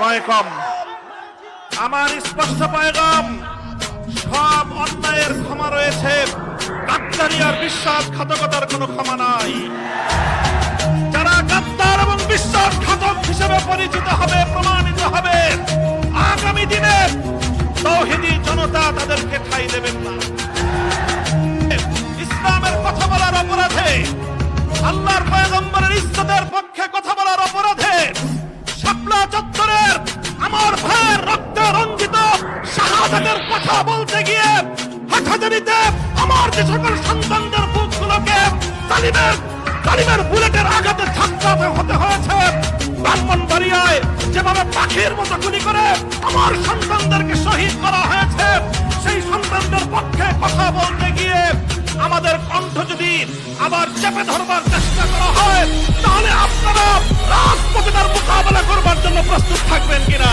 ভয় কম। আমার স্পষ্ট পয়গাম, সব অন্যায়ের ক্ষমা রয়েছে, গাদ্দারি আর বিশ্বাসঘাতকতার কোনো ক্ষমা নাই। যারা গাদ্দার এবং বিশ্বাসঘাতক হিসেবে পরিচিত হবে, প্রমাণিত হবে, আগামী দিনে তাওহীদি জনতা তাদেরকে ঠাঁই দেবেন না। ইসলামের কথা বলার অপরাধে, আল্লাহর পয়গম্বরের ইজ্জতের পক্ষে কথা বলার অপরাধে শাপলা চত্বরের আমার ভাইয়ের রক্তে রঞ্জিত শাহাদাতের কথা বলতে গিয়ে হাটহাজারীতে আমার যে সকল সন্তানদের বুকগুলোকে তালিমের বুলেটের আঘাতে ধাক্কাতে হতে হয়েছে, ব্রাহ্মণবাড়িয়ায় যেভাবে পাখির মতো গুলি করে আমার সন্তানদেরকে শহীদ করা হয়েছে, সেই সন্তানদের পক্ষে কথা বলতে গিয়ে আমাদের কণ্ঠ যদি আবার চেপে ধরবার চেষ্টা করা হয়, তাহলে আপনারা রাজপথে তার মোকাবেলা করবার জন্য প্রস্তুত থাকবেন কিনা?